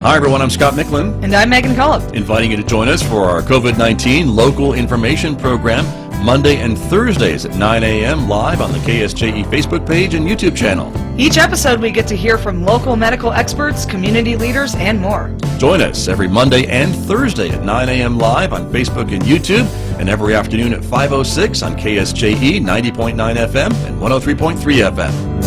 Hi everyone, I'm Scott Michlin. And I'm Megan Collop. Inviting you to join us for our COVID-19 local information program Monday and Thursdays at 9 a.m. live on the KSJE Facebook page and YouTube channel. Each episode we get to hear from local medical experts, community leaders, and more. Join us every Monday and Thursday at 9 a.m. live on Facebook and YouTube, and every afternoon at 5:06 on KSJE 90.9 FM and 103.3 FM.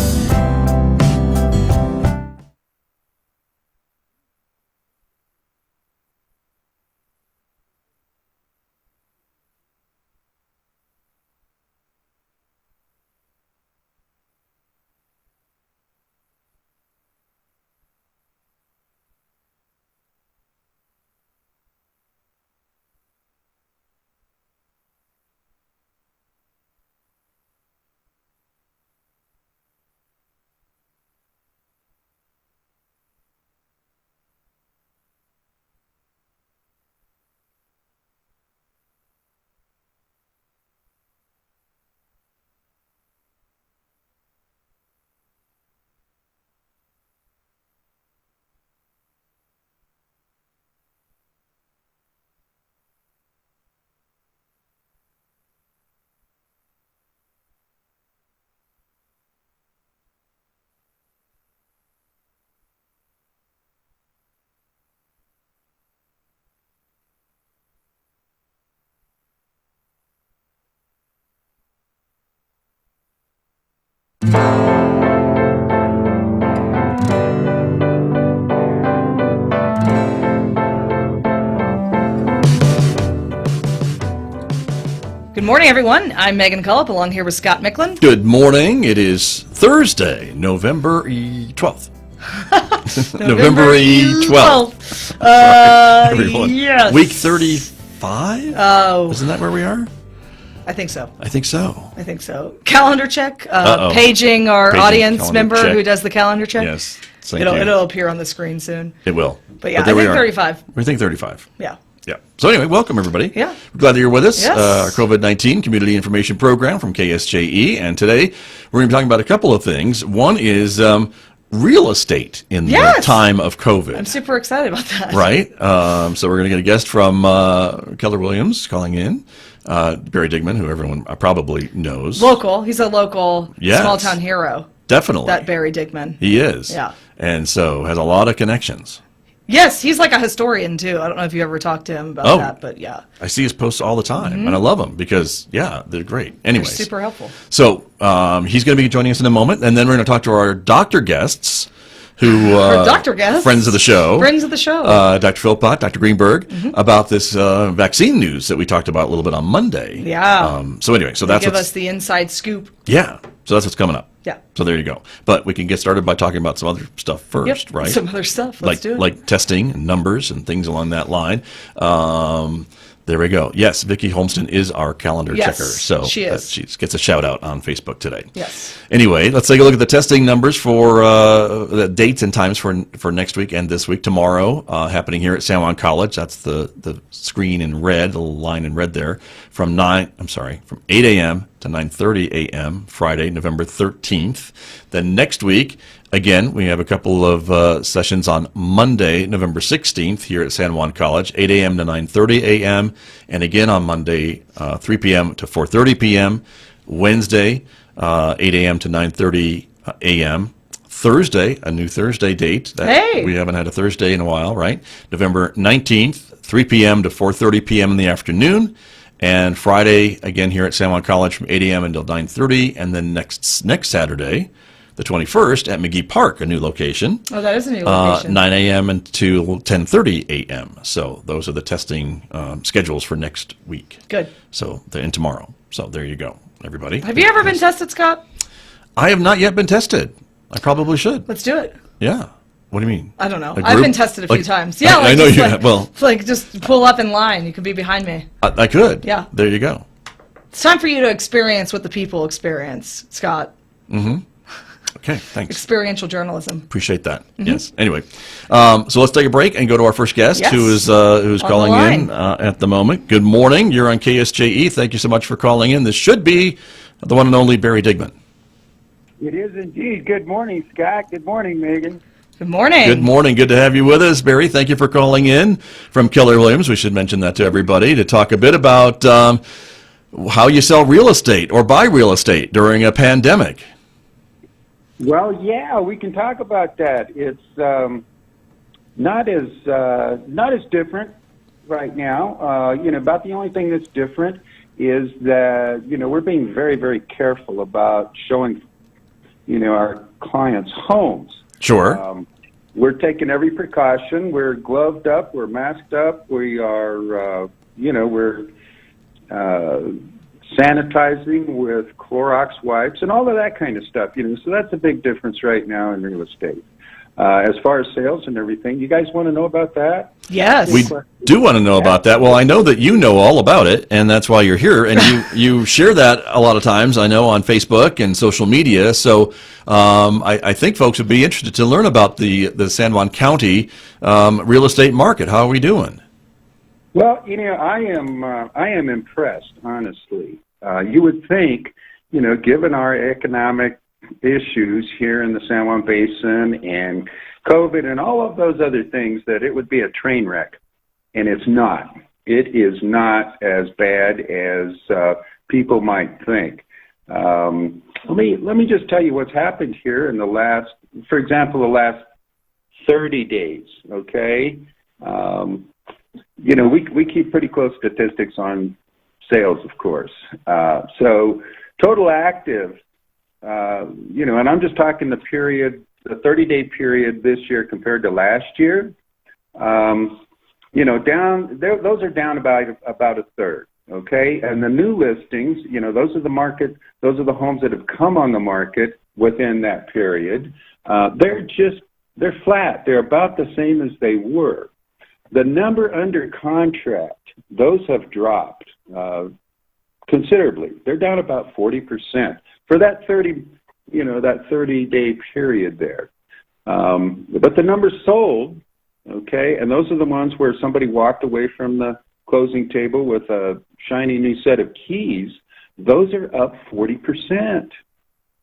Good morning, everyone. I'm Megan Collop, along here with Scott Michlin. Good morning. It is Thursday, November 12th. November 12th. Everyone. Yes. Week 35? Oh. Isn't that where we are? I think so. I think so. Calendar check. Paging our audience member check. Who does the calendar check. Yes. Thank you. It'll appear on the screen soon. It will. But yeah, I think 35. We think 35. Yeah. Yeah. So anyway, welcome everybody. Yeah. We're glad that you're with us. Yes. Our COVID-19 community information program from KSJE. And today we're going to be talking about a couple of things. One is real estate in the time of COVID. I'm super excited about that. Right. So we're going to get a guest from Keller-Williams calling in. Barry Digman, who everyone probably knows. Local. He's a local small town hero. Definitely. That Barry Digman. He is. Yeah. And so has a lot of connections. Yes, he's like a historian too. I don't know if you ever talked to him about that, but yeah. I see his posts all the time, and I love them because, they're great. Anyways. They're super helpful. So he's going to be joining us in a moment, and then we're going to talk to our doctor guests, who friends of the show. Friends of the show. Dr. Philpott, Dr. Greenberg, about this vaccine news that we talked about a little bit on Monday. Yeah. So anyway, that's give us the inside scoop. Yeah. So that's what's coming up. Yeah. So there you go. But we can get started by talking about some other stuff first, right? Some other stuff. Let's do it. Like testing and numbers and things along that line. There we go. Yes, Vicki Holmston is our calendar checker. So she is. She gets a shout out on Facebook today. Yes. Anyway, let's take a look at the testing numbers for the dates and times for next week and this week. Tomorrow, happening here at San Juan College. That's the screen in red, the line in red there, from 8 a.m. to 9:30 a.m. Friday, November 13th. Then next week, again, we have a couple of sessions on Monday, November 16th here at San Juan College, 8 a.m. to 9:30 a.m. And again on Monday, 3 p.m. to 4:30 p.m. Wednesday, 8 a.m. to 9:30 a.m. Thursday, a new Thursday date. We haven't had a Thursday in a while, right? November 19th, 3 p.m. to 4:30 p.m. in the afternoon. And Friday, again here at San Juan College from 8 a.m. until 9:30. And then next Saturday, the 21st, at McGee Park, a new location. Oh, that is a new location. 9 a.m. until 10:30 a.m. So those are the testing schedules for next week. Good. So and tomorrow. So there you go, everybody. Have you ever been tested, Scott? I have not yet been tested. I probably should. Let's do it. Yeah. What do you mean? I don't know. I've been tested a few times. Yeah, I know you have. Well, just pull up in line. You could be behind me. I could. Yeah. There you go. It's time for you to experience what the people experience, Scott. Mm-hmm. Okay, thanks. Experiential journalism. Appreciate that. Yes. Anyway, so let's take a break and go to our first guest, who's calling in at the moment. Good morning. You're on KSJE. Thank you so much for calling in. This should be the one and only Barry Digman. It is indeed. Good morning, Scott. Good morning, Megan. Good morning. Good morning. Good to have you with us, Barry. Thank you for calling in from Keller-Williams. We should mention that to everybody to talk a bit about how you sell real estate or buy real estate during a pandemic. Well, yeah, we can talk about that. It's not as different right now. About the only thing that's different is that we're being very, very careful about showing our clients homes. Sure. We're taking every precaution. We're gloved up. We're masked up. We are we're sanitizing with Clorox wipes and all of that kind of stuff. So that's a big difference right now in real estate. As far as sales and everything, you guys want to know about that? Yes. We do want to know about that. Well, I know that you know all about it, and that's why you're here. And you share that a lot of times, I know, on Facebook and social media. So I think folks would be interested to learn about the San Juan County real estate market. How are we doing? Well, I am impressed, honestly. You would think, given our economic issues here in the San Juan Basin and COVID and all of those other things, that it would be a train wreck, and it's not. It is not as bad as people might think. Let me just tell you what's happened here in the last 30 days. Okay. We keep pretty close statistics on sales, of course. So total active, and I'm just talking the 30-day period this year compared to last year. Those are down about a third. Okay, and the new listings, those are the homes that have come on the market within that period. They're flat. They're about the same as they were. The number under contract, those have dropped considerably. They're down about 40% for that 30-day period there. But the numbers sold, okay, and those are the ones where somebody walked away from the closing table with a shiny new set of keys. Those are up 40%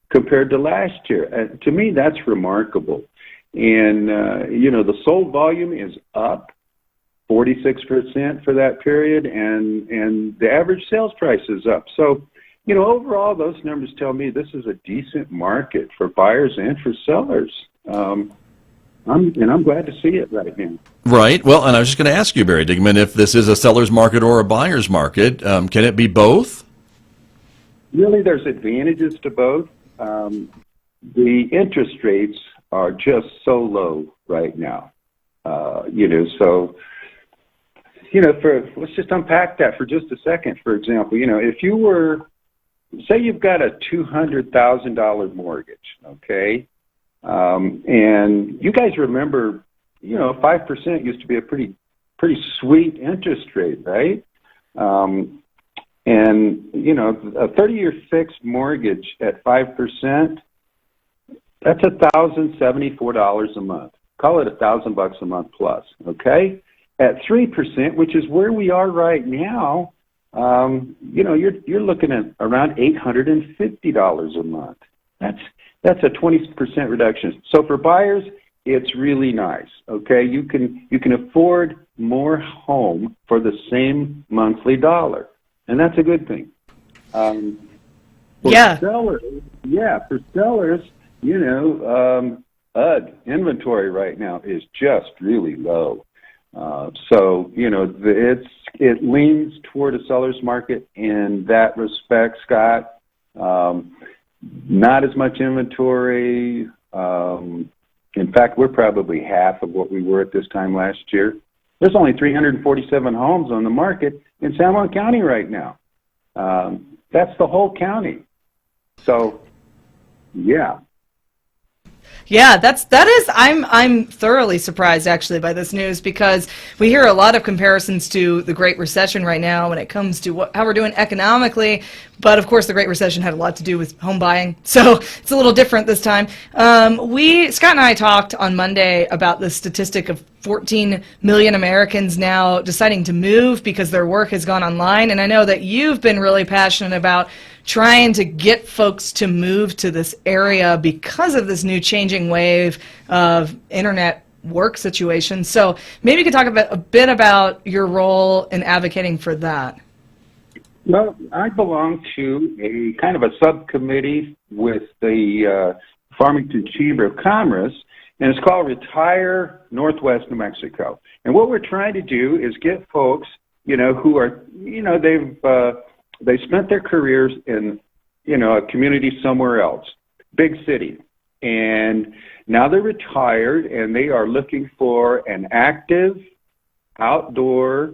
compared to last year. To me, that's remarkable. And, the sold volume is up 46% for that period, and the average sales price is up. So, overall, those numbers tell me this is a decent market for buyers and for sellers. I'm glad to see it right now. Right. Well, and I was just going to ask you, Barry Digman, if this is a seller's market or a buyer's market. Can it be both? Really, there's advantages to both. The interest rates are just so low right now. Let's just unpack that for just a second. For example, if you were, say you've got a $200,000 mortgage, okay, and you guys remember, 5% used to be a pretty sweet interest rate, right? And a 30-year fixed mortgage at 5%, that's $1,074 a month. Call it $1,000 a month plus, okay? At 3%, which is where we are right now, you're looking at around $850 a month. That's a 20% reduction. So for buyers, it's really nice. Okay, you can afford more home for the same monthly dollar, and that's a good thing. For sellers, inventory right now is just really low. It leans toward a seller's market in that respect, Scott. Not as much inventory. In fact, we're probably half of what we were at this time last year. There's only 347 homes on the market in San Juan County right now. That's the whole county. So, yeah. Yeah, I'm thoroughly surprised actually by this news, because we hear a lot of comparisons to the Great Recession right now when it comes to how we're doing economically, But of course, the Great Recession had a lot to do with home buying, so it's a little different this time. Scott and I talked on Monday about the statistic of 14 million Americans now deciding to move because their work has gone online, and I know that you've been really passionate about trying to get folks to move to this area because of this new changing wave of internet work situation. So maybe you could talk a bit about your role in advocating for that. Well, I belong to a kind of a subcommittee with the Farmington Chamber of Commerce, and it's called Retire Northwest New Mexico. And what we're trying to do is get folks, who are, they've spent their careers in, a community somewhere else, big city, and now they're retired and they are looking for an active, outdoor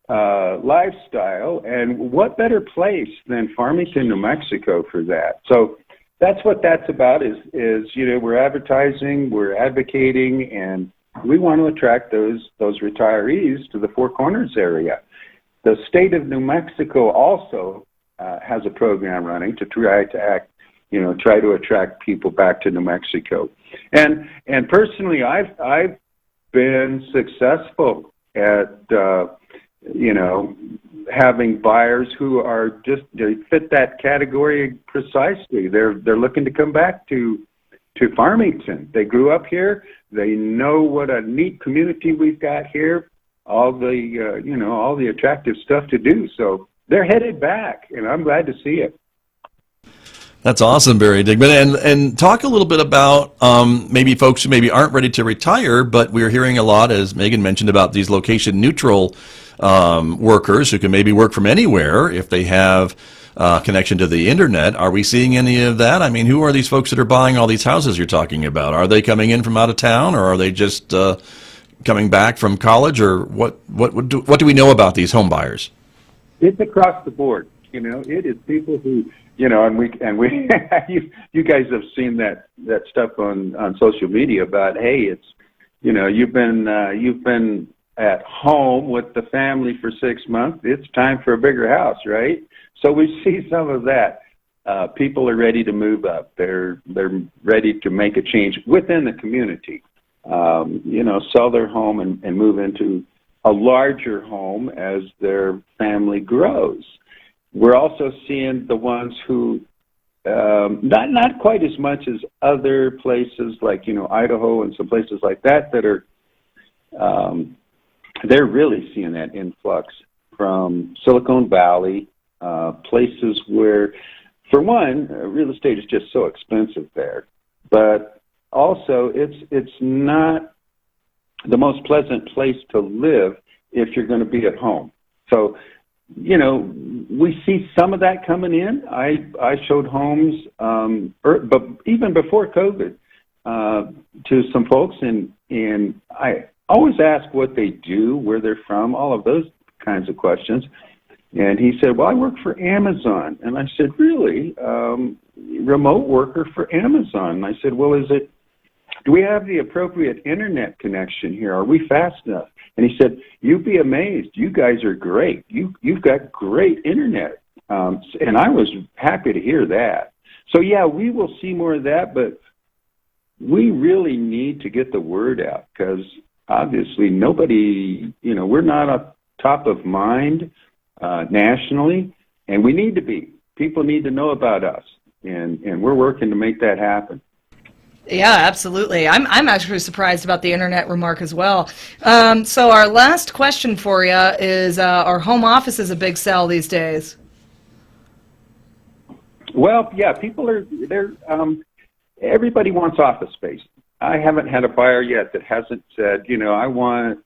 lifestyle, and what better place than Farmington, New Mexico for that? So that's what that's about is we're advertising, we're advocating, and we want to attract those retirees to the Four Corners area. The state of New Mexico also has a program running to try to attract people back to New Mexico. And personally, I've been successful at having buyers who are they fit that category precisely. They're looking to come back to Farmington. They grew up here. They know what a neat community we've got here. All the attractive stuff to do. So they're headed back, and I'm glad to see it. That's awesome, Barry Digman. And talk a little bit about maybe folks who maybe aren't ready to retire, but we're hearing a lot, as Megan mentioned, about these location-neutral workers who can maybe work from anywhere if they have connection to the internet. Are we seeing any of that? I mean, who are these folks that are buying all these houses you're talking about? Are they coming in from out of town, or are they just coming back from college, or what do we know about these home buyers? It's across the board. It is people who, and we you guys have seen that stuff on social media about, hey, it's, you've been at home with the family for 6 months. It's time for a bigger house, right? So we see some of that. People are ready to move up. They're ready to make a change within the community. Sell their home and move into a larger home as their family grows. We're also seeing the ones who, not quite as much as other places like, Idaho and some places like that are, they're really seeing that influx from Silicon Valley, places where, for one, real estate is just so expensive there, but also it's not the most pleasant place to live if you're going to be at home. So, we see some of that coming in. I showed homes, but even before COVID, to some folks, and I always ask what they do, where they're from, all of those kinds of questions. And he said, well, I work for Amazon. And I said, really? Remote worker for Amazon? And I said, well, do we have the appropriate internet connection here? Are we fast enough? And he said, you'd be amazed. You guys are great. You've got great internet. And I was happy to hear that. So, yeah, we will see more of that, but we really need to get the word out because obviously nobody, we're not up top of mind nationally, and we need to be. People need to know about us, and we're working to make that happen. Yeah, absolutely. I'm actually surprised about the internet remark as well. So our last question for you is, are home offices a big sell these days? Well, yeah, everybody wants office space. I haven't had a buyer yet that hasn't said, I want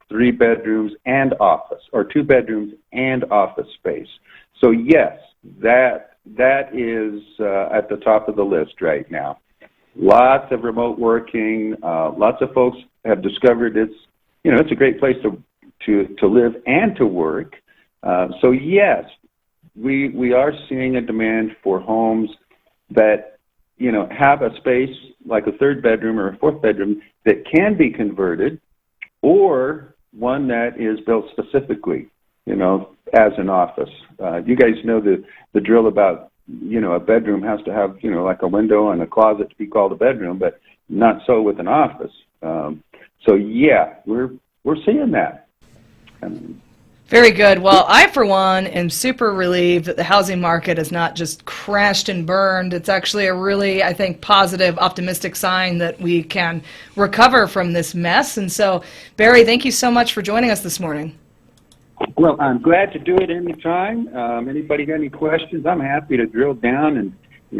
3 bedrooms and office, or 2 bedrooms and office space. So yes, that is at the top of the list right now. Lots of remote working. Lots of folks have discovered it's a great place to live and to work. So yes, we are seeing a demand for homes that have a space like a 3rd bedroom or a 4th bedroom that can be converted, or one that is built specifically as an office. You guys know the drill about, a bedroom has to have, like a window and a closet to be called a bedroom, but not so with an office. So yeah, we're seeing that. Very good. Well, I, for one, am super relieved that the housing market has not just crashed and burned. It's actually a really, I think, positive, optimistic sign that we can recover from this mess. And so, Barry, thank you so much for joining us this morning. Well, I'm glad to do it anytime. Anybody got any questions? I'm happy to drill down and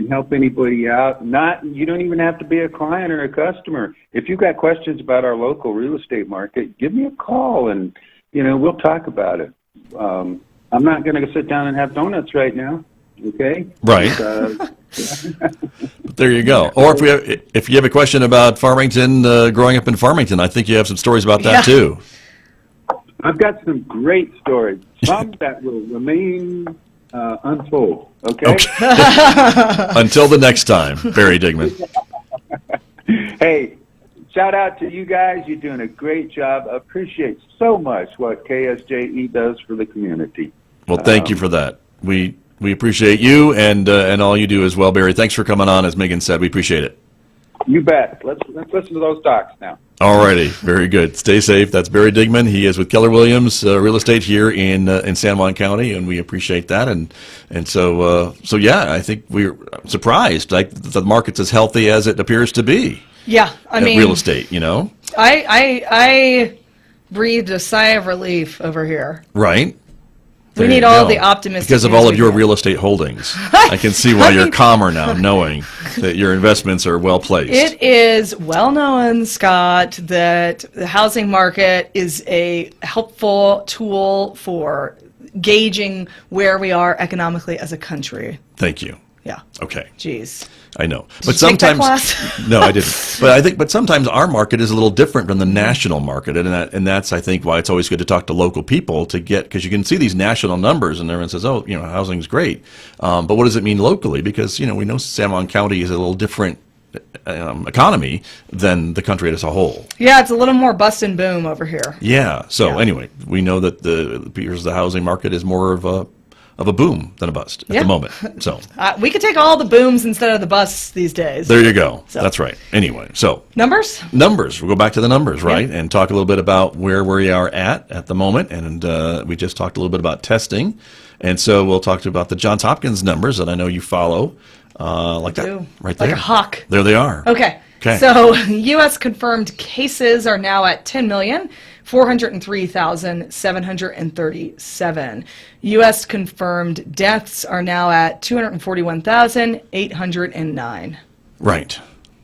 help anybody out. You don't even have to be a client or a customer. If you've got questions about our local real estate market, give me a call and we'll talk about it. I'm not going to sit down and have donuts right now, okay? Right. There you go. Or if you have a question about Farmington, growing up in Farmington, I think you have some stories about that too. I've got some great stories, some that will remain untold, okay? Until the next time, Barry Digman. Hey, shout out to you guys. You're doing a great job. I appreciate so much what KSJE does for the community. Well, thank you for that. We appreciate you and all you do as well, Barry. Thanks for coming on. As Megan said, we appreciate it. You bet. Let's listen to those talks now. All righty. Very good. Stay safe. That's Barry Digman. He is with Keller-Williams Real Estate here in San Juan County, and we appreciate that. And so yeah, I think we're surprised. Like the market's as healthy as it appears to be. Yeah, I mean, real estate, I breathed a sigh of relief over here. Right. We need all the optimistic because of all of your real estate holdings. I can see why you're calmer now, knowing that your investments are well placed. It is well known, Scott, that the housing market is a helpful tool for gauging where we are economically as a country. Thank you. Yeah. Okay. Jeez. I know, but sometimes no, I didn't. But sometimes our market is a little different from the national market, and that's I think why it's always good to talk to local people because you can see these national numbers and everyone says, oh, housing's great, but what does it mean locally? Because we know San Juan County is a little different economy than the country as a whole. Yeah, it's a little more bust and boom over here. Yeah. So anyway, we know that the housing market is more of a boom than a bust at the moment. So we could take all the booms instead of the busts these days. There you go. So. That's right. Anyway, so numbers. We'll go back to the numbers, right, and talk a little bit about where we are at the moment. And we just talked a little bit about testing, and so we'll talk about the Johns Hopkins numbers that I know you follow, like that, right there, like a hawk. There they are. Okay. So U.S. confirmed cases are now at 10,403,737. U.S. confirmed deaths are now at 241,809. Right.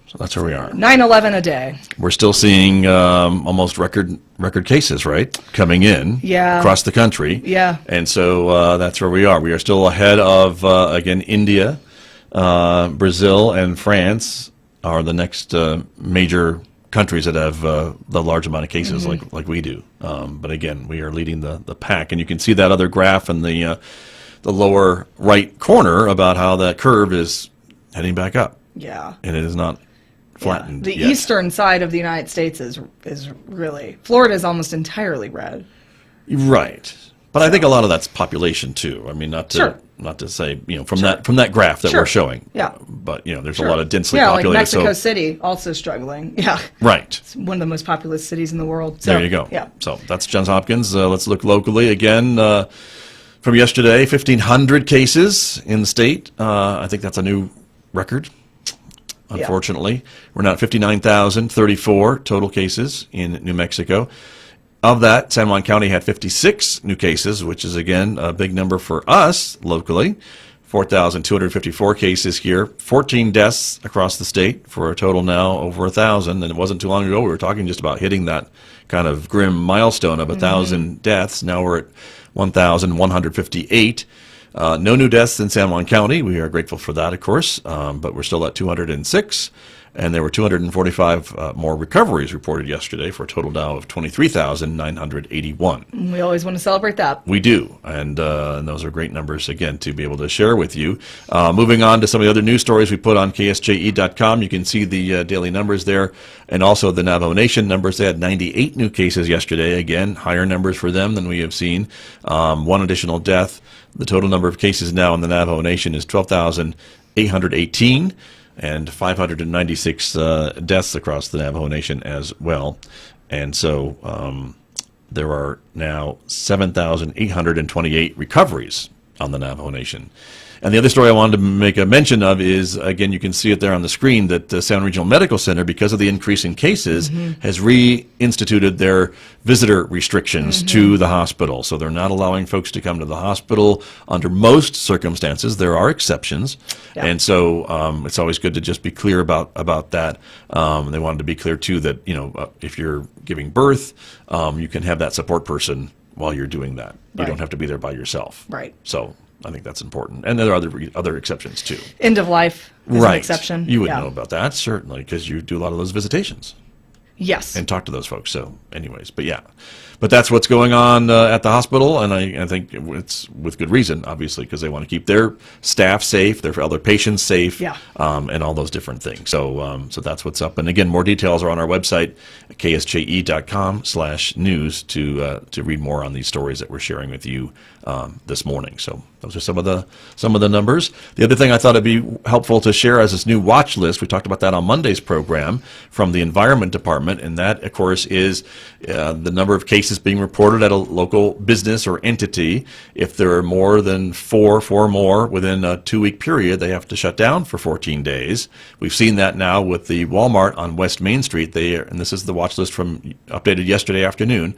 So that's where we are. 9/11 a day. We're still seeing almost record cases, right, coming in across the country. Yeah. And so that's where we are. We are still ahead of, again, India, Brazil, and France are the next major countries that have the large amount of cases like we do. But again, we are leading the pack. And you can see that other graph in the lower right corner about how that curve is heading back up. Yeah. And it is not flattened The yet. eastern side of the United States is really, Florida is almost entirely red. Right. But I think a lot of that's population too. I mean, not to say from that graph that we're showing. Yeah. But there's a lot of densely populated. Like Mexico City also struggling. Yeah. Right. It's one of the most populous cities in the world. So, there you go. Yeah. So that's Johns Hopkins. Let's look locally again. From yesterday, 1,500 cases in the state. I think that's a new record. Unfortunately, we're now at 59,034 total cases in New Mexico. Of that, San Juan County had 56 new cases, which is, again, a big number for us locally. 4,254 cases here, 14 deaths across the state for a total now over 1,000. And it wasn't too long ago we were talking just about hitting that kind of grim milestone of 1,000 deaths. Now we're at 1,158. No new deaths in San Juan County. We are grateful for that, of course, but we're still at 206. and there were 245 more recoveries reported yesterday for a total now of 23,981. We always want to celebrate that. We do, and those are great numbers, again, to be able to share with you. Moving on to some of the other news stories we put on KSJE.com, you can see the daily numbers there, and also the Navajo Nation numbers. They had 98 new cases yesterday, again, higher numbers for them than we have seen. One additional death. The total number of cases now in the Navajo Nation is 12,818, and 596 deaths across the Navajo Nation as well. And so there are now 7,828 recoveries on the Navajo Nation. And the other story I wanted to make a mention of is, again, you can see it there on the screen, that the San Juan Regional Medical Center, because of the increase in cases, has reinstituted their visitor restrictions to the hospital. So they're not allowing folks to come to the hospital under most circumstances. There are exceptions. Yeah. And so it's always good to just be clear about that. They wanted to be clear, too, that, if you're giving birth, you can have that support person while you're doing that. You don't have to be there by yourself. Right. So I think that's important. And there are other exceptions, too. End of life is an exception. You would know about that, certainly, because you do a lot of those visitations. Yes. And talk to those folks. So anyways, but that's what's going on at the hospital, and I think it's with good reason, obviously, because they want to keep their staff safe, their other patients safe, and all those different things. So that's what's up. And again, more details are on our website, ksje.com/news, to read more on these stories that we're sharing with you this morning. So those are some of the numbers. The other thing I thought it'd be helpful to share as this new watch list. We talked about that on Monday's program from the Environment Department, and that, of course, is the number of cases being reported at a local business or entity. If there are more than four more within a 2-week period, they have to shut down for 14 days. We've seen that now with the Walmart on West Main Street. And this is the watch list from updated yesterday afternoon.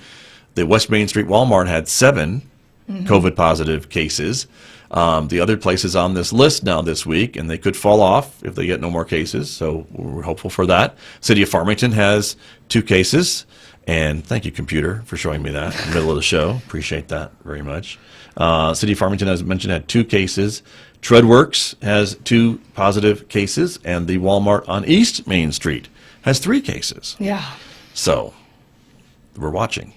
The West Main Street Walmart had 7 COVID positive cases. The other places on this list now this week, and they could fall off if they get no more cases, so we're hopeful for that. City of Farmington has 2 cases, and thank you, computer, for showing me that in the middle of the show. Appreciate that very much. City of Farmington, as mentioned, had 2 cases. Treadworks has 2 positive cases, and the Walmart on East Main Street has 3 cases. Yeah. So we're watching.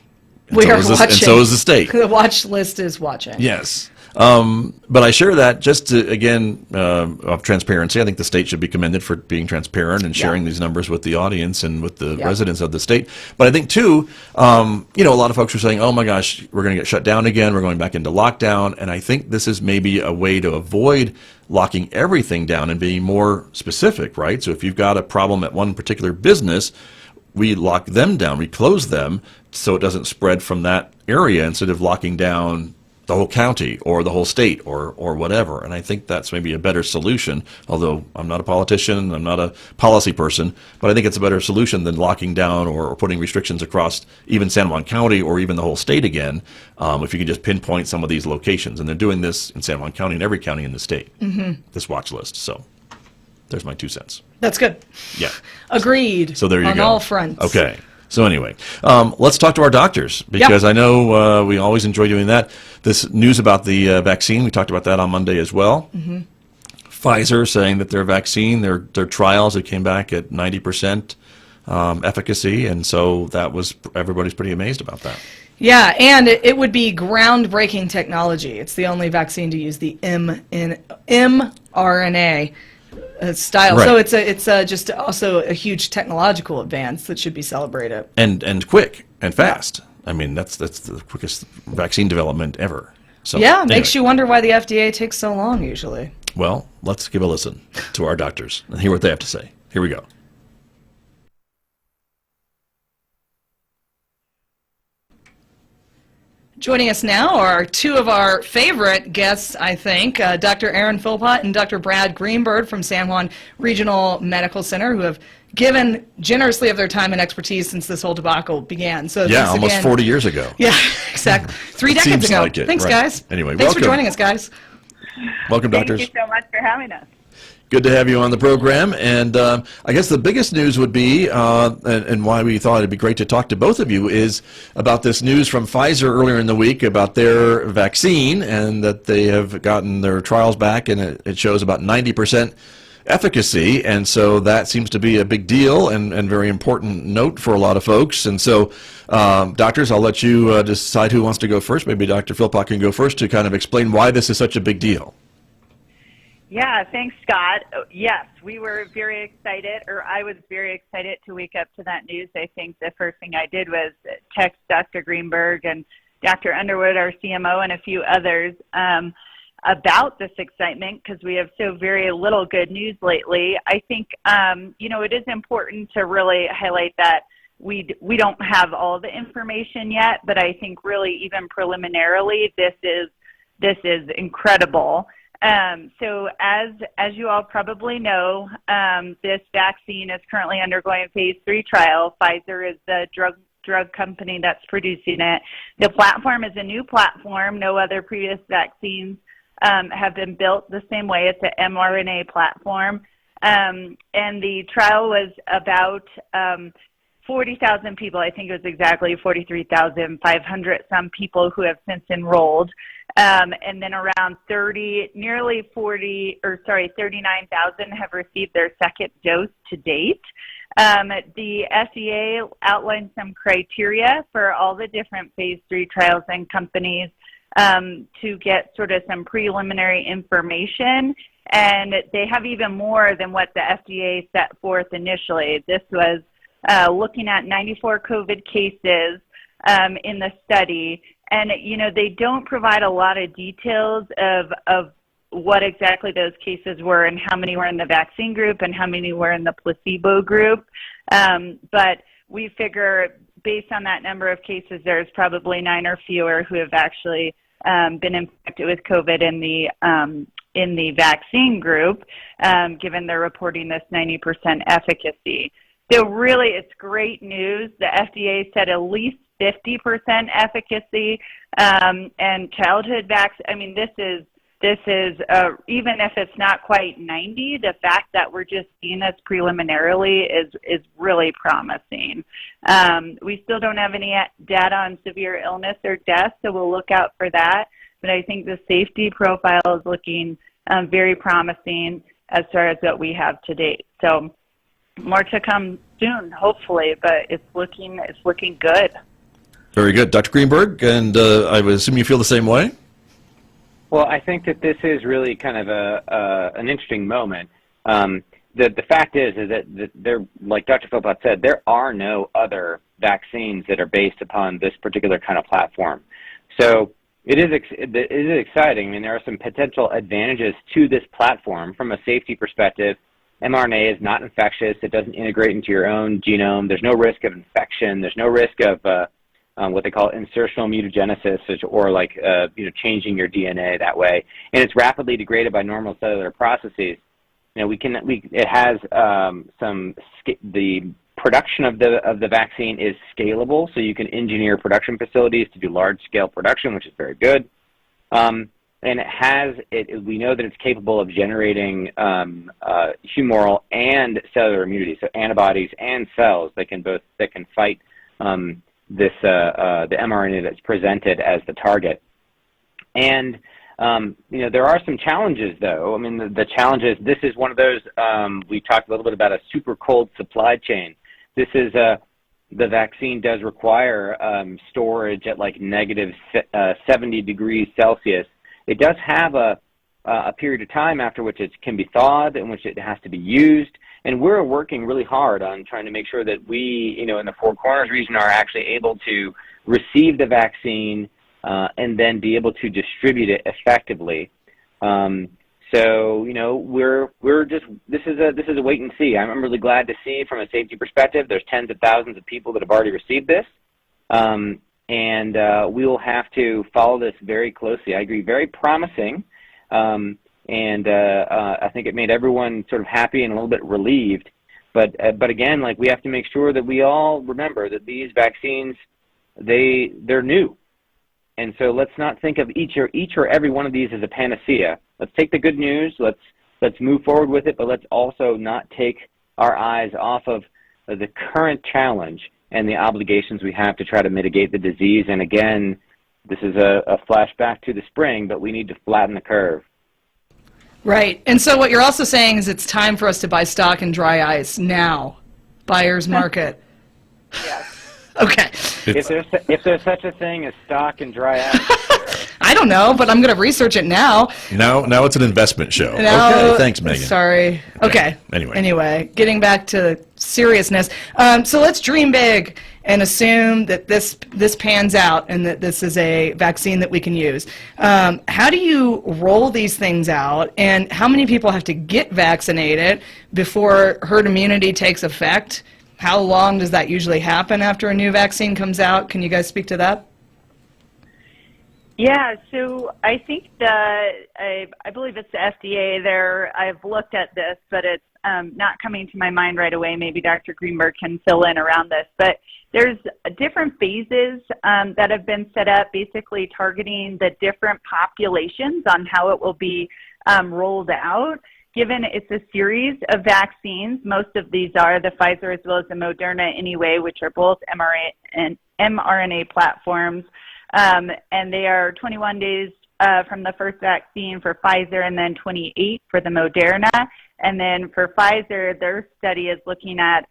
We are watching. And so is the state. The watch list is watching. Yes. But I share that just to, again, of transparency. I think the state should be commended for being transparent and sharing these numbers with the audience and with the residents of the state. But I think, too, a lot of folks are saying, oh, my gosh, we're going to get shut down again. We're going back into lockdown. And I think this is maybe a way to avoid locking everything down and being more specific, right? So if you've got a problem at one particular business, we lock them down. We close them so it doesn't spread from that area instead of locking down the whole county or the whole state or whatever. And I think that's maybe a better solution, although I'm not a politician, I'm not a policy person, but I think it's a better solution than locking down or putting restrictions across even San Juan County or even the whole state again, if you can just pinpoint some of these locations. And they're doing this in San Juan County and every county in the state, this watch list. So there's my 2 cents. That's good. Yeah. Agreed. So there you go. On all fronts. Okay. So anyway, let's talk to our doctors, because I know we always enjoy doing that. This news about the vaccine, we talked about that on Monday as well. Pfizer saying that their vaccine, their trials, it came back at 90% efficacy, and so that was, everybody's pretty amazed about that. Yeah, and it would be groundbreaking technology. It's the only vaccine to use the mRNA style. Right. So it's just also a huge technological advance that should be celebrated. And quick and fast. I mean, that's the quickest vaccine development ever. So yeah, makes you wonder why the FDA takes so long usually. Well, let's give a listen to our doctors and hear what they have to say. Here we go. Joining us now are 2 of our favorite guests, I think, Dr. Erin Philpott and Dr. Brad Greenberg from San Juan Regional Medical Center, who have given generously of their time and expertise since this whole debacle began. So almost 40 years ago. Yeah, exactly. 3 decades ago. Like it. Thanks, guys. Anyway, thanks welcome. for joining us, guys. Welcome, doctors. Thank you so much for having us. Good to have you on the program. And I guess the biggest news would be, and why we thought it'd be great to talk to both of you, is about this news from Pfizer earlier in the week about their vaccine, and that they have gotten their trials back, and it shows about 90% efficacy, and so that seems to be a big deal and very important note for a lot of folks. And so, doctors, I'll let you decide who wants to go first. Maybe Dr. Philpott can go first to kind of explain why this is such a big deal. Yeah, thanks, Scott. Yes, we were very excited, or I was very excited to wake up to that news. I think the first thing I did was text Dr. Greenberg and Dr. Underwood, our CMO, and a few others about this excitement because we have so very little good news lately. I think, it is important to really highlight that we don't have all the information yet, but I think really even preliminarily, this is incredible. So as you all probably know, this vaccine is currently undergoing a phase 3 trial. Pfizer is the drug company that's producing it. The platform is a new platform. No other previous vaccines have been built the same way. It's an mRNA platform. And the trial was about 40,000 people. I think it was exactly 43,500 some people who have since enrolled. And then around 39,000 have received their second dose to date. The FDA outlined some criteria for all the different phase 3 trials and companies to get sort of some preliminary information. And they have even more than what the FDA set forth initially. This was looking at 94 COVID cases in the study. And, they don't provide a lot of details of what exactly those cases were and how many were in the vaccine group and how many were in the placebo group. But we figure based on that number of cases, there's probably 9 or fewer who have actually been infected with COVID in the vaccine group, given they're reporting this 90% efficacy. So really, it's great news. The FDA said at least 50% efficacy, and childhood vaccine. I mean, this is even if it's not quite 90, the fact that we're just seeing this preliminarily is really promising. We still don't have any data on severe illness or death, so we'll look out for that. But I think the safety profile is looking very promising as far as what we have to date. So more to come soon, hopefully, but it's looking good. Very good. Dr. Greenberg, and I would assume you feel the same way? Well, I think that this is really kind of an interesting moment. The fact is that there, like Dr. Philpott said, there are no other vaccines that are based upon this particular kind of platform. So it is exciting. I mean, there are some potential advantages to this platform from a safety perspective. mRNA is not infectious. It doesn't integrate into your own genome. There's no risk of infection. There's no risk of what they call insertional mutagenesis, or like changing your DNA that way. And it's rapidly degraded by normal cellular processes. It has the production of the vaccine is scalable, so you can engineer production facilities to do large scale production, which is very good. And we know that it's capable of generating humoral and cellular immunity, so antibodies and cells that can fight the mRNA that's presented as the target. And there are some challenges, though. I mean, the challenges. This is one of those. We talked a little bit about a super cold supply chain. This is the vaccine does require storage at like negative 70 degrees Celsius. It does have a period of time after which it can be thawed, in which it has to be used. And we're working really hard on trying to make sure that we, in the Four Corners region, are actually able to receive the vaccine and then be able to distribute it effectively. So we're just this is a wait and see. I'm really glad to see from a safety perspective. There's tens of thousands of people that have already received this, and we will have to follow this very closely. I agree, very promising. And I think it made everyone sort of happy and a little bit relieved. But again, we have to make sure that we all remember that these vaccines, they're new. And so let's not think of each or every one of these as a panacea. Let's take the good news, let's move forward with it, but let's also not take our eyes off of the current challenge and the obligations we have to try to mitigate the disease. And again, this is a flashback to the spring, but we need to flatten the curve. Right. And so what you're also saying is it's time for us to buy stock in dry ice now. Buyer's market. Yes. Okay. If there's such a thing as stock and dry ice. I don't know, but I'm going to research it now. Now it's an investment show. Now, okay, thanks, Megan. Sorry. Okay. Anyway, getting back to seriousness. So let's dream big and assume that this pans out and that this is a vaccine that we can use. How do you roll these things out, and how many people have to get vaccinated before herd immunity takes effect? How long does that usually happen after a new vaccine comes out? Can you guys speak to that? Yeah, so I think I believe it's the FDA there. I've looked at this, but it's not coming to my mind right away. Maybe Dr. Greenberg can fill in around this. But there's different phases that have been set up, basically targeting the different populations on how it will be rolled out. Given it's a series of vaccines, most of these are the Pfizer as well as the Moderna anyway, which are both mRNA platforms. And they are 21 days from the first vaccine for Pfizer and then 28 for the Moderna. And then for Pfizer, their study is looking at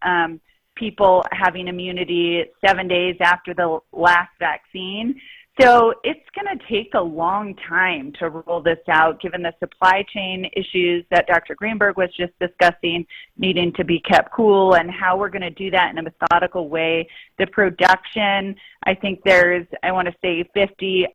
people having immunity 7 days after the last vaccine. So it's going to take a long time to roll this out, given the supply chain issues that Dr. Greenberg was just discussing, needing to be kept cool, and how we're going to do that in a methodical way. The production, I think there's, I want to say 50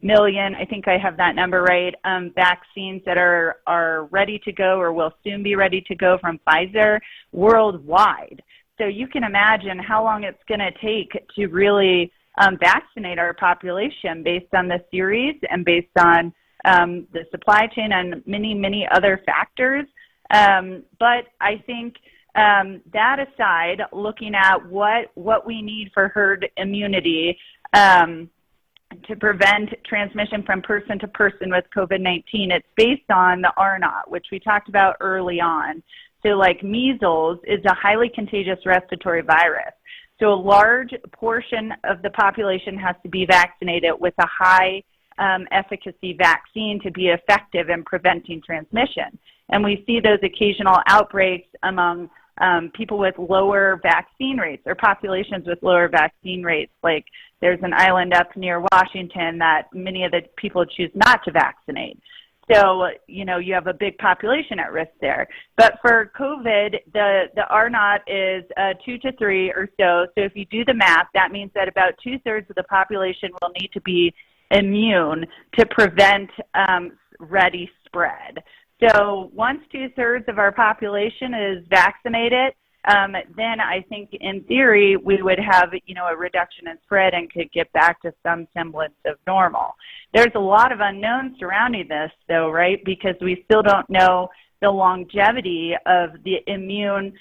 million, I think I have that number right, vaccines that are ready to go or will soon be ready to go from Pfizer worldwide. So you can imagine how long it's going to take to really vaccinate our population based on the series and based on the supply chain and many, many other factors. But I think that aside, looking at what we need for herd immunity to prevent transmission from person to person with COVID-19, it's based on the R0, which we talked about early on. So like measles is a highly contagious respiratory virus. So a large portion of the population has to be vaccinated with a high efficacy vaccine to be effective in preventing transmission. And we see those occasional outbreaks among people with lower vaccine rates or populations with lower vaccine rates. Like there's an island up near Washington that many of the people choose not to vaccinate. So, you know, you have a big population at risk there. But for COVID, the R0 is 2 to 3 or so. So if you do the math, that means that about 2/3 of the population will need to be immune to prevent ready spread. So once 2/3 of our population is vaccinated, then I think in theory we would have, you know, a reduction in spread and could get back to some semblance of normal. There's a lot of unknowns surrounding this, though, right? Because we still don't know the longevity of the immune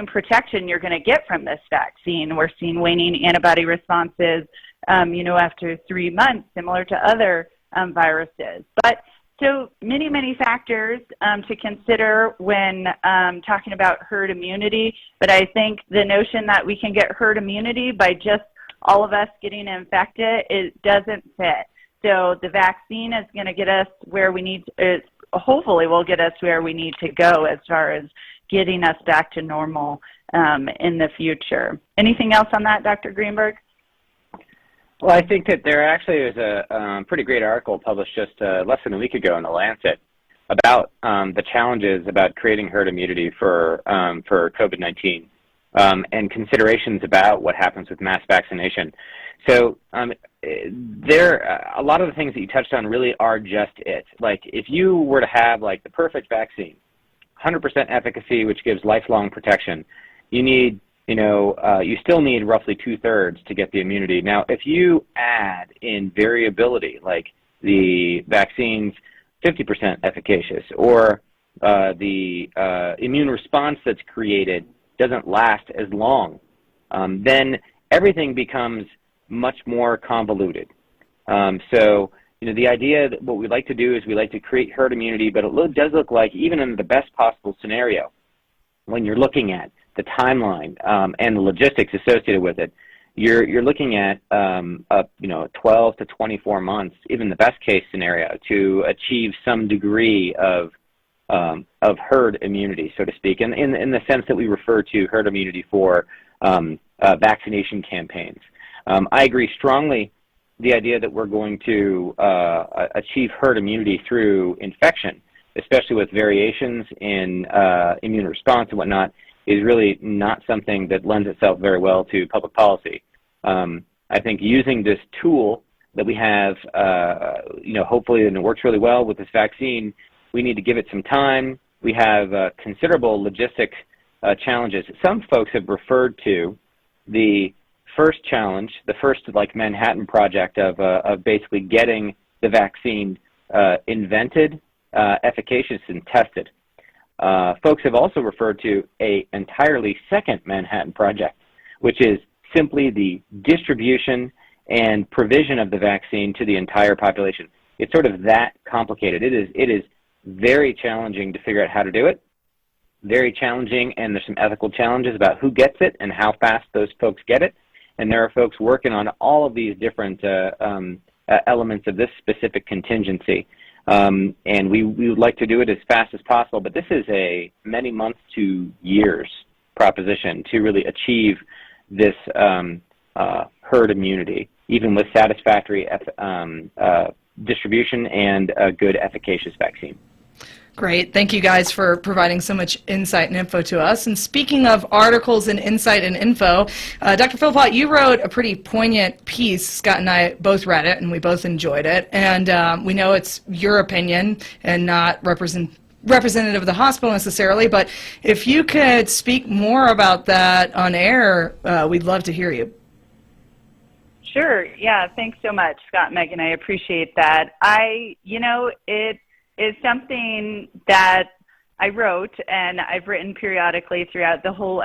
protection you're going to get from this vaccine. We're seeing waning antibody responses, you know, after 3 months, similar to other viruses. But so many, many factors to consider when talking about herd immunity. But I think the notion that we can get herd immunity by just all of us getting infected, it doesn't fit. So the vaccine is going to get us where we need to, hopefully will get us where we need to go as far as getting us back to normal in the future. Anything else on that, Dr. Greenberg? Well, I think that there actually is a pretty great article published just less than a week ago in The Lancet about the challenges about creating herd immunity for COVID-19 and considerations about what happens with mass vaccination. So a lot of the things that you touched on really are just it. Like if you were to have like the perfect vaccine, 100% efficacy, which gives lifelong protection, you need you still need roughly 2/3 to get the immunity. Now, if you add in variability, like the vaccine's 50% efficacious, or the immune response that's created doesn't last as long, then everything becomes much more convoluted. So, the idea that what we like to do is we like to create herd immunity, but it does look like even in the best possible scenario, when you're looking at the timeline and the logistics associated with it, you're looking at 12 to 24 months, even the best case scenario, to achieve some degree of herd immunity, so to speak, in the sense that we refer to herd immunity for vaccination campaigns. I agree strongly the idea that we're going to achieve herd immunity through infection, especially with variations in immune response and whatnot, is really not something that lends itself very well to public policy. I think using this tool that we have, hopefully, and it works really well with this vaccine, we need to give it some time. We have considerable logistic challenges. Some folks have referred to the first challenge, the first Manhattan project of basically getting the vaccine invented, efficacious, and tested. Folks have also referred to an entirely second Manhattan project, which is simply the distribution and provision of the vaccine to the entire population. It's sort of that complicated. It is very challenging to figure out how to do it, very challenging, and there's some ethical challenges about who gets it and how fast those folks get it. And there are folks working on all of these different elements of this specific contingency. And we would like to do it as fast as possible, but this is a many months to years proposition to really achieve this herd immunity, even with satisfactory distribution and a good efficacious vaccine. Great. Thank you guys for providing so much insight and info to us. And speaking of articles and insight and info, Dr. Philpott, you wrote a pretty poignant piece. Scott and I both read it, and we both enjoyed it. And we know it's your opinion and not representative of the hospital necessarily, but if you could speak more about that on air, we'd love to hear you. Sure. Yeah. Thanks so much, Scott and Megan. I appreciate that. It is something that I wrote, and I've written periodically throughout the whole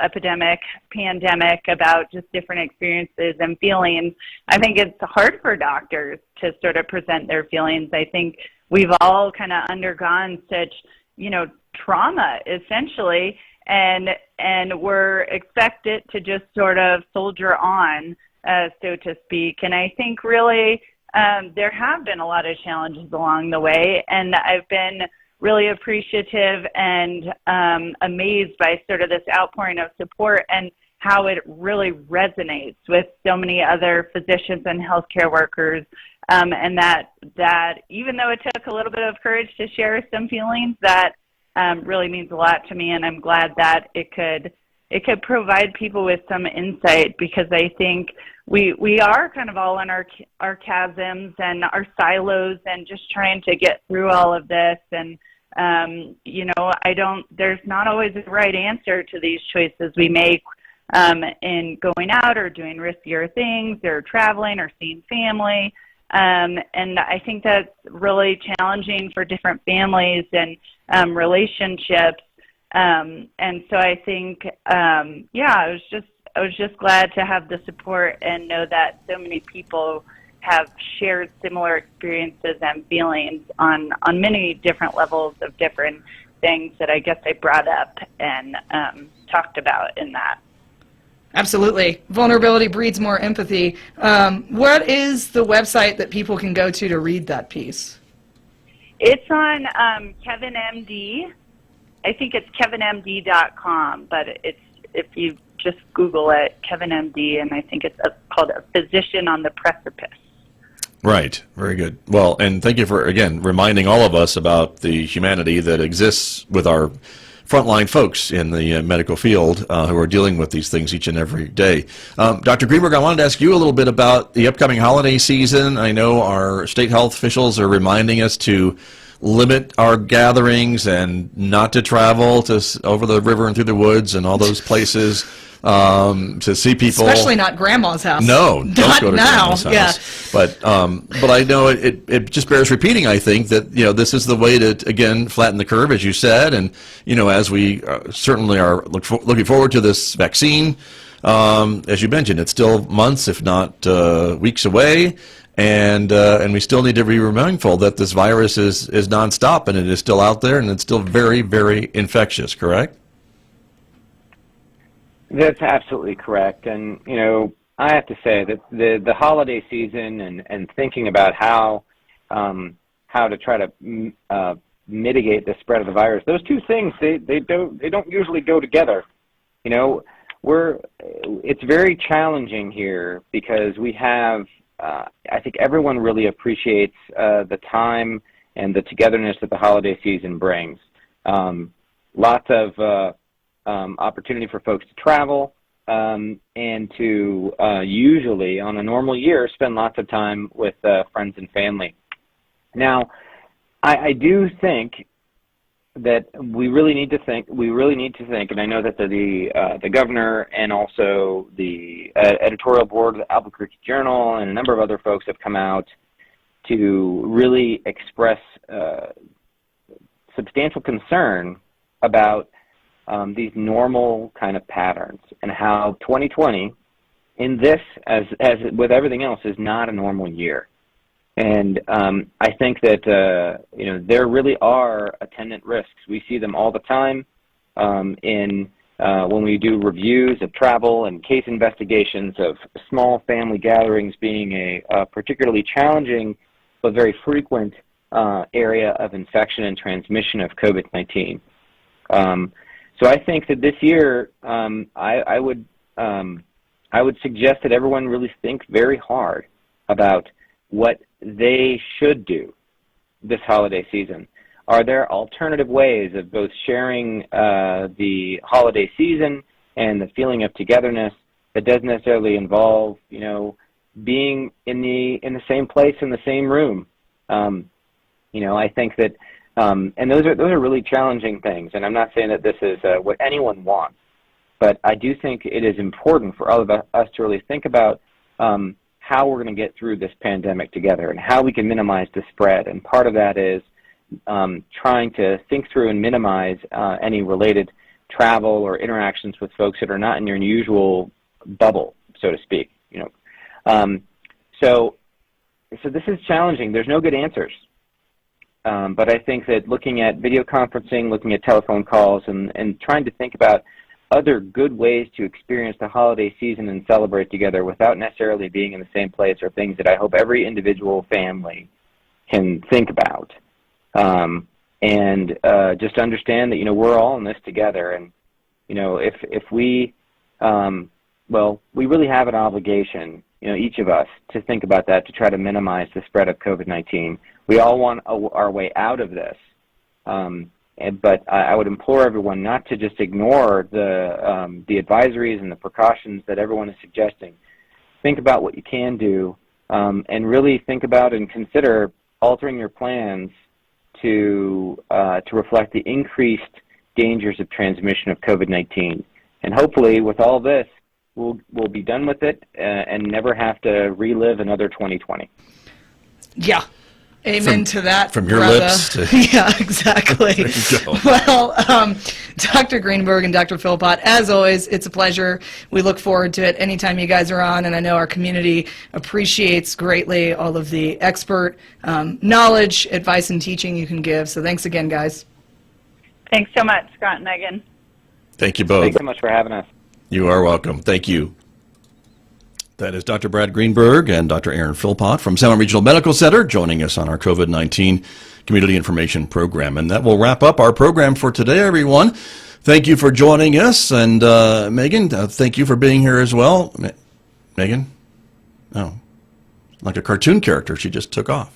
pandemic about just different experiences and feelings. I think it's hard for doctors to sort of present their feelings. I think we've all kind of undergone such, trauma essentially, and we're expected to just sort of soldier on, so to speak. And I think really there have been a lot of challenges along the way, and I've been really appreciative and amazed by sort of this outpouring of support and how it really resonates with so many other physicians and healthcare workers, and that even though it took a little bit of courage to share some feelings, that really means a lot to me, and I'm glad that it could provide people with some insight, because I think we are kind of all in our chasms and our silos and just trying to get through all of this. And, there's not always a right answer to these choices we make in going out or doing riskier things or traveling or seeing family. And I think that's really challenging for different families and relationships. And so I think, I was just glad to have the support and know that so many people have shared similar experiences and feelings on many different levels of different things that I guess I brought up and talked about in that. Absolutely. Vulnerability breeds more empathy. What is the website that people can go to read that piece? It's on Kevin MD. I think it's kevinmd.com, but it's, if you just Google it, Kevin MD, and I think it's called A Physician on the Precipice. Right. Very good. Well, and thank you for, again, reminding all of us about the humanity that exists with our frontline folks in the medical field who are dealing with these things each and every day. Dr. Greenberg, I wanted to ask you a little bit about the upcoming holiday season. I know our state health officials are reminding us to limit our gatherings and not to travel over the river and through the woods and all those places to see people. Especially not grandma's house. No, don't go to now. grandma's house. But I know it just bears repeating, I think, that this is the way to, again, flatten the curve, as you said, and as we certainly are looking forward to this vaccine, as you mentioned, it's still months, if not weeks away. And we still need to be mindful that this virus is nonstop, and it is still out there, and it's still very, very infectious, correct? That's absolutely correct. And, I have to say that the holiday season and thinking about how to try to mitigate the spread of the virus, those two things they don't usually go together. You know, it's very challenging here because we have I think everyone really appreciates the time and the togetherness that the holiday season brings. Lots of opportunity for folks to travel and to usually, on a normal year, spend lots of time with friends and family. Now, I do think that we really need to think, and I know that the governor and also the editorial board of the Albuquerque Journal and a number of other folks have come out to really express substantial concern about these normal kind of patterns and how 2020, in this, as with everything else, is not a normal year. And I think that there really are attendant risks. We see them all the time when we do reviews of travel and case investigations of small family gatherings being a particularly challenging but very frequent area of infection and transmission of COVID-19. So I think that this year I would suggest that everyone really think very hard about what they should do this holiday season. Are there alternative ways of both sharing the holiday season and the feeling of togetherness that doesn't necessarily involve, being in the same place in the same room? I think that, and those are really challenging things. And I'm not saying that this is what anyone wants, but I do think it is important for all of us to really think about how we're going to get through this pandemic together and how we can minimize the spread. And part of that is trying to think through and minimize any related travel or interactions with folks that are not in your usual bubble, so to speak. So this is challenging. There's no good answers. But I think that looking at video conferencing, looking at telephone calls, and trying to think about other good ways to experience the holiday season and celebrate together without necessarily being in the same place are things that I hope every individual family can think about. And just understand that, we're all in this together. And, if we, we really have an obligation, each of us, to think about that, to try to minimize the spread of COVID-19. We all want our way out of this. But I would implore everyone not to just ignore the advisories and the precautions that everyone is suggesting. Think about what you can do, and really think about and consider altering your plans to reflect the increased dangers of transmission of COVID-19. And hopefully, with all this, we'll be done with it and never have to relive another 2020. Yeah. Amen to that. From your brother. lips to... Yeah, exactly. There you go. Well, Dr. Greenberg and Dr. Philpott, as always, it's a pleasure. We look forward to it anytime you guys are on, and I know our community appreciates greatly all of the expert knowledge, advice, and teaching you can give. So thanks again, guys. Thanks so much, Scott and Megan. Thank you both. Thanks so much for having us. You are welcome. Thank you. That is Dr. Brad Greenberg and Dr. Erin Philpott from San Juan Regional Medical Center joining us on our COVID-19 Community Information Program. And that will wrap up our program for today, everyone. Thank you for joining us. And Megan, thank you for being here as well. Megan? Oh, like a cartoon character. She just took off.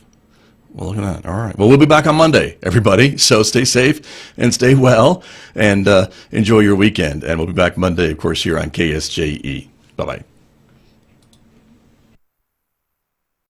Well, look at that. All right. Well, we'll be back on Monday, everybody. So stay safe and stay well and enjoy your weekend. And we'll be back Monday, of course, here on KSJE. Bye-bye.